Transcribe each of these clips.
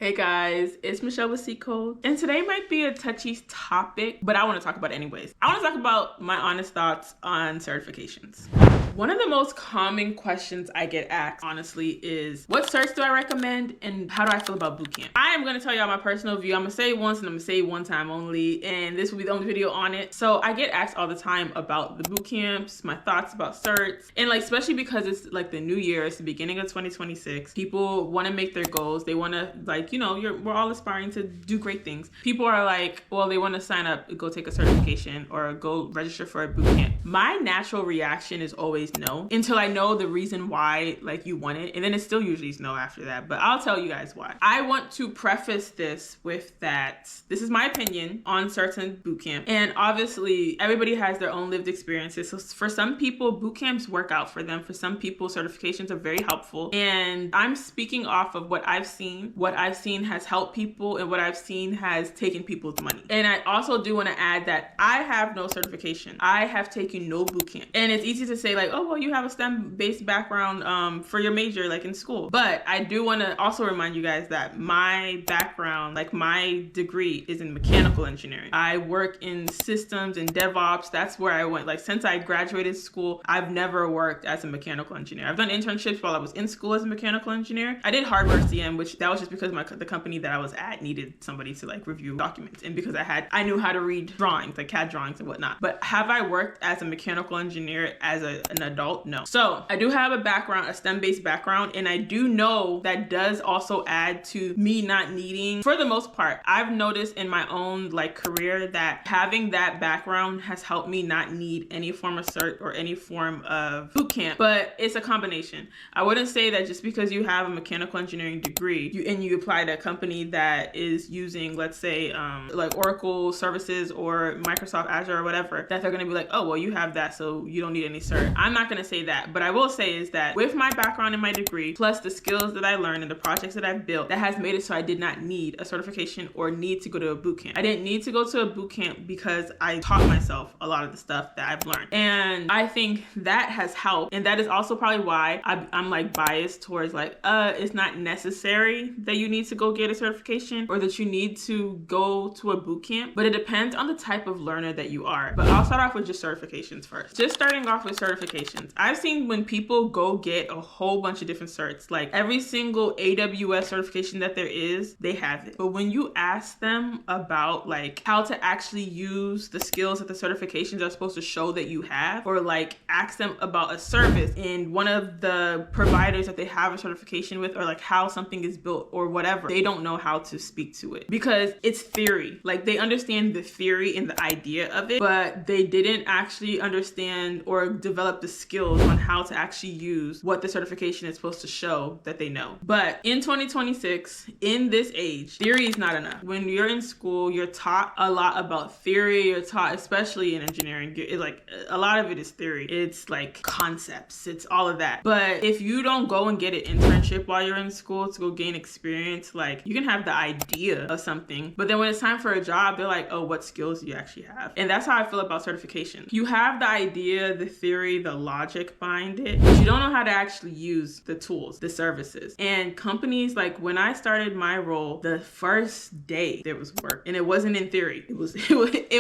Hey guys, it's Michelle with C Code, and today might be a touchy topic, but I want to talk about it anyways. I want to talk about my honest thoughts on certifications. One of the most common questions I get asked, honestly, is what certs do I recommend and how do I feel about bootcamp? I am going to tell y'all my personal view. I'm going to say it once and I'm going to say it one time only, and this will be the only video on it. So I get asked all the time about the bootcamps, my thoughts about certs, and like especially because it's like the new year, it's the beginning of 2026. People want to make their goals. They want to we're all aspiring to do great things. People are like, well, they want to sign up, go take a certification or go register for a bootcamp. My natural reaction is always no, until I know the reason why like you want it, and then it still usually is no after that, but I'll tell you guys why. I want to preface this with that this is my opinion on certain bootcamp, and obviously everybody has their own lived experiences. So for some people, bootcamps work out for them. For some people, certifications are very helpful, and I'm speaking off of what I've seen. What I've seen has helped people, and what I've seen has taken people's money. And I also do want to add that I have no certification. I have taken no bootcamp, and it's easy to say like, oh well, you have a STEM-based background for your major, like in school. But I do want to also remind you guys that my background, like my degree, is in mechanical engineering. I work in systems and DevOps. That's where I went. Like since I graduated school, I've never worked as a mechanical engineer. I've done internships while I was in school as a mechanical engineer. I did hardware CM, which that was just because the company that I was at needed somebody to like review documents, and because I knew how to read drawings, like CAD drawings and whatnot. But have I worked as a mechanical engineer as an adult? No. So I do have a background, a STEM-based background, and I do know that does also add to me not needing, for the most part, I've noticed in my own like career that having that background has helped me not need any form of cert or any form of bootcamp. But it's a combination. I wouldn't say that just because you have a mechanical engineering degree and you apply to a company that is using, let's say, like Oracle services or Microsoft Azure or whatever, that they're going to be like, oh, well, you have that, so you don't need any cert. I'm not going to say that, but I will say is that with my background and my degree, plus the skills that I learned and the projects that I've built, that has made it so I did not need a certification or need to go to a bootcamp. I didn't need to go to a bootcamp because I taught myself a lot of the stuff that I've learned. And I think that has helped. And that is also probably why I'm like biased towards like, it's not necessary that you need to go get a certification or that you need to go to a bootcamp, but it depends on the type of learner that you are. But I'll start off with just certifications first. Just starting off with certifications. I've seen when people go get a whole bunch of different certs, like every single AWS certification that there is, they have it. But when you ask them about like how to actually use the skills that the certifications are supposed to show that you have, or like ask them about a service in one of the providers that they have a certification with, or like how something is built or whatever, they don't know how to speak to it because it's theory. Like they understand the theory and the idea of it, but they didn't actually understand or develop the skills on how to actually use what the certification is supposed to show that they know. But in 2026, in this age, theory is not enough. When you're in school, you're taught a lot about theory. You're taught, especially in engineering, like a lot of it is theory. It's like concepts, it's all of that. But if you don't go and get an internship while you're in school to go gain experience, like you can have the idea of something, but then when it's time for a job, they're like, oh, what skills do you actually have? And that's how I feel about certification. You have the idea, the theory, the logic behind it, but you don't know how to actually use the tools, the services. And companies, like when I started my role, the first day there was work, and it wasn't in theory. It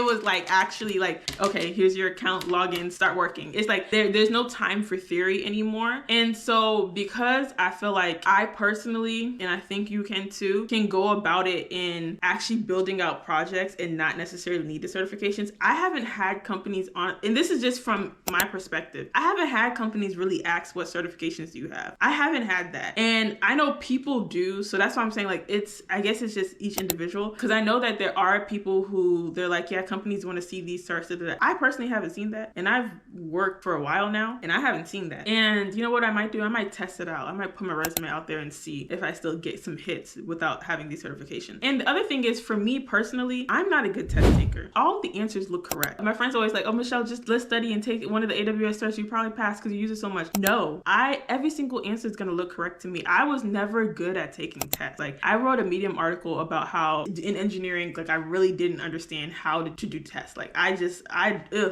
was like actually like, okay, here's your account, log in, start working. It's like there's no time for theory anymore. And so because I feel like I personally, and I think you can too, can go about it in actually building out projects and not necessarily need the certifications. I haven't had companies on, and this is just from my perspective, I haven't had companies really ask what certifications do you have. I haven't had that. And I know people do, so that's why I'm saying like I guess it's just each individual, because I know that there are people who they're like, yeah, companies want to see these certs. I personally haven't seen that, and I've worked for a while now and I haven't seen that. And you know what I might do? I might test it out. I might put my resume out there and see if I still get some hits without having these certifications. And the other thing is, for me personally, I'm not a good test taker. All the answers look correct. My friends always like, oh, Michelle, let's study and take one of the AWS certs, you probably pass because you use it so much. No, every single answer is going to look correct to me. I was never good at taking tests. Like, I wrote a Medium article about how in engineering, like, I really didn't understand how to do tests. Like,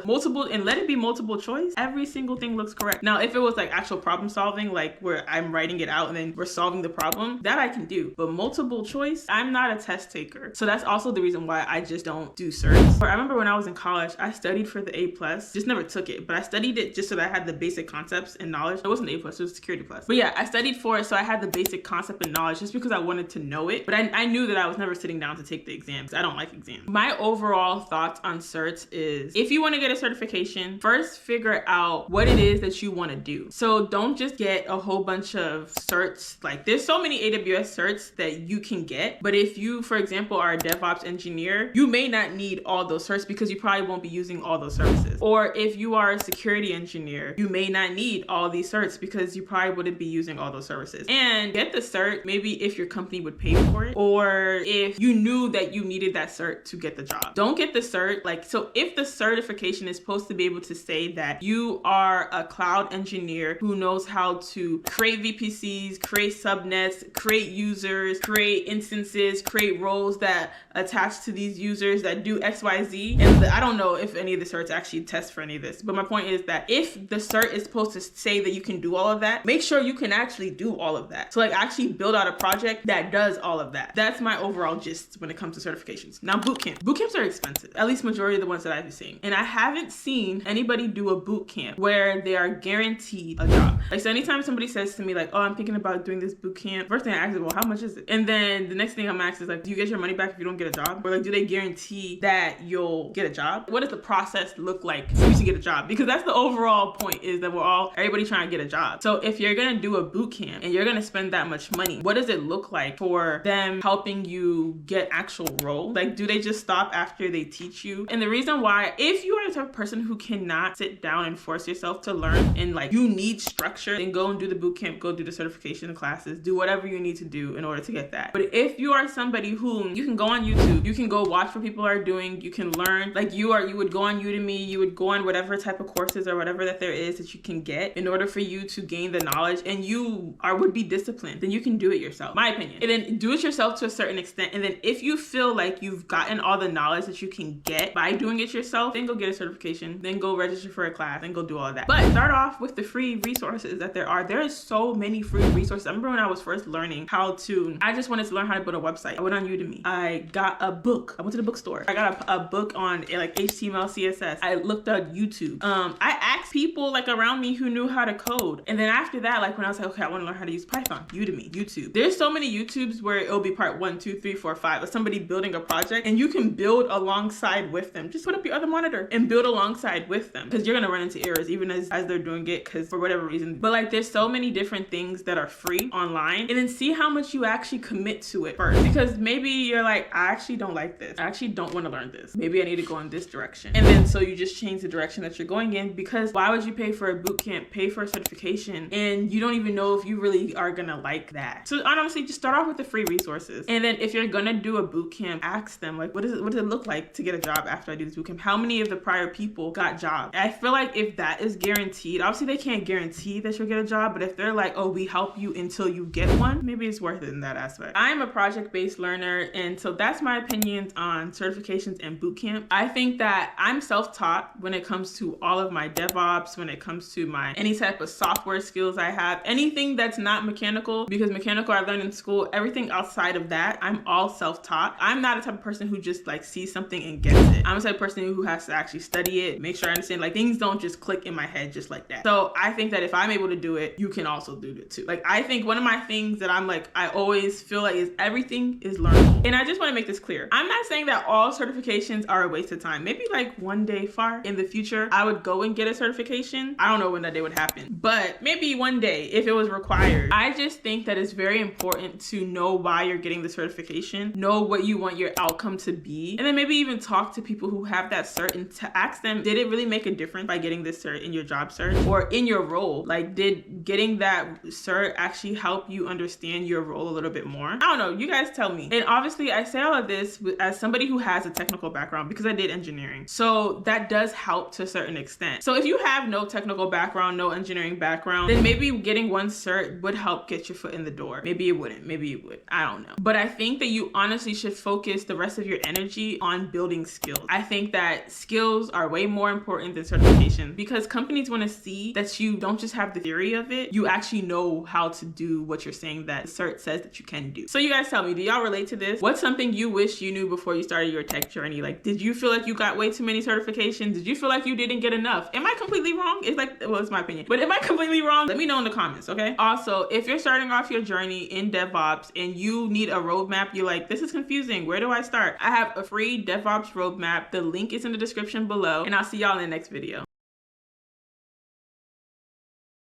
multiple, and let it be multiple choice, every single thing looks correct. Now, if it was like actual problem solving, like where I'm writing it out and then we're solving the problem, that I can do. But multiple choice, I'm not a test taker. So that's also the reason why I just don't do certs. I remember when I was in college, I studied for the A+, just never took it, but I studied it just so that I had the basic concepts and knowledge. It wasn't A+, it was Security+. But yeah, I studied for it so I had the basic concept and knowledge just because I wanted to know it. But I knew that I was never sitting down to take the exams. I don't like exams. My overall thoughts on certs is, if you want to get a certification, first figure out what it is that you want to do. So don't just get a whole bunch of certs. Like, there's so many AWS certs that you can get, but if you, for example, are a DevOps engineer, you may not need all those certs because you probably won't be using all those services. Or if you are a security engineer, you may not need all these certs because you probably wouldn't be using all those services. And get the cert maybe if your company would pay for it, or if you knew that you needed that cert to get the job. Don't get the cert, like, so if the certification is supposed to be able to say that you are a cloud engineer who knows how to create VPCs, create subnets, create users, create instances, create roles that attach to these users that do XYZ. And I don't know if any of the certs actually test for any of this, but my point is that if the cert is supposed to say that you can do all of that, make sure you can actually do all of that. So like, actually build out a project that does all of that. That's my overall gist when it comes to certifications. Now, bootcamps are expensive, at least majority of the ones that I've seen. And I haven't seen anybody do a bootcamp where they are guaranteed a job. Like, so anytime somebody says to me like, oh, I'm thinking about doing this bootcamp, first thing I ask is, well, how much is it? And then the next thing I'm asked is like, do you get your money back if you don't get a job? Or like, do they guarantee that you'll get a job? What does the process look like for you to get a job? Because that's the overall point, is that everybody trying to get a job. So if you're gonna do a boot camp and you're gonna spend that much money, what does it look like for them helping you get actual role? Like, do they just stop after they teach you? And the reason why, if you are the type of person who cannot sit down and force yourself to learn, and like, you need structure, then go and do the boot camp, go do the certification classes, do whatever you need to do in order to get that. But if you are somebody who, you can go on YouTube, you can go watch what people are doing, you can learn, like you would go on Udemy, you would go on whatever type of courses or whatever that there is that you can get in order for you to gain the knowledge, and you would be disciplined, then you can do it yourself, my opinion. And then do it yourself to a certain extent. And then if you feel like you've gotten all the knowledge that you can get by doing it yourself, then go get a certification, then go register for a class, and go do all of that. But start off with the free resources that there are. There is so many free resources. I remember when I was first learning I just wanted to learn how to build a website. I went on Udemy. I got a book. I went to the bookstore. I got a book on like HTML, CSS. I looked at YouTube. I asked people like around me who knew how to code. And then after that, like when I was like, okay, I want to learn how to use Python, Udemy, YouTube. There's so many YouTubes where it'll be part 1, 2, 3, 4, 5 of somebody building a project, and you can build alongside with them. Just put up your other monitor and build alongside with them, because you're gonna run into errors even as they're doing it, because for whatever reason. But like, there's so many different things that are free online, and then see how much you actually commit to it first. Because maybe you're like, I actually don't like this. I actually don't want to learn this. Maybe I need to go in this direction. And then so you just change the direction that you're going in, because why would you pay for a boot camp, pay for a certification, and you don't even know if you really are gonna like that? So honestly, just start off with the free resources. And then if you're gonna do a boot camp, ask them like, what does it look like to get a job after I do this boot camp? How many of the prior people got jobs? I feel like if that is guaranteed, obviously they can't guarantee that you'll get a job, but if they're like, oh, we help you until you get one, maybe it's worth it in that aspect. I'm a project-based learner, and so that's my opinions on certifications and boot camp. I think that I'm self-taught when it comes to all of my DevOps, when it comes to my any type of software skills I have, anything that's not mechanical, because mechanical I learned in school. Everything outside of that, I'm all self-taught. I'm not a type of person who just like sees something and gets it. I'm a type of person who has to actually study it, make sure I understand. Like, things don't just click in my head just like that. So I think that if I'm able to do it, you can also do it too. Like, I think one of my things that I'm like, I always feel like is everything is learnable. And I just want to make this clear. I'm not saying that all certifications are a waste of time. Maybe like one day far in the future, I would go and get a certification. I don't know when that day would happen, but maybe one day if it was required. I just think that it's very important to know why you're getting the certification, know what you want your outcome to be, and then maybe even talk to people who have that cert and to ask them, did it really make a difference by getting this cert in your job search or in your role? Like, did getting that cert actually help you understand your role a little bit more? I don't know, you guys tell me. And obviously I say all of this as somebody who has a technical background because I did engineering. So that does help to a certain extent. So if you have no technical background, no engineering background, then maybe getting one cert would help get your foot in the door. Maybe it wouldn't, maybe it would, I don't know. But I think that you honestly should focus the rest of your energy on building skills. I think that skills are way more important than certification, because companies want to see that you don't just have the theory of it, you actually know how to do what you're saying that cert says that you can do. So you guys tell me, do y'all relate to this? What's something you wish you knew before you started your tech journey? Like, did you feel like you got way too many certifications? Did you feel like you didn't get enough? Am I completely wrong? It's like, well, it's my opinion, but am I completely wrong? Let me know in the comments, okay? Also, if you're starting off your journey in DevOps and you need a roadmap, you're like, this is confusing, where do I start? I have a free DevOps roadmap. The link is in the description below, and I'll see y'all in the next video.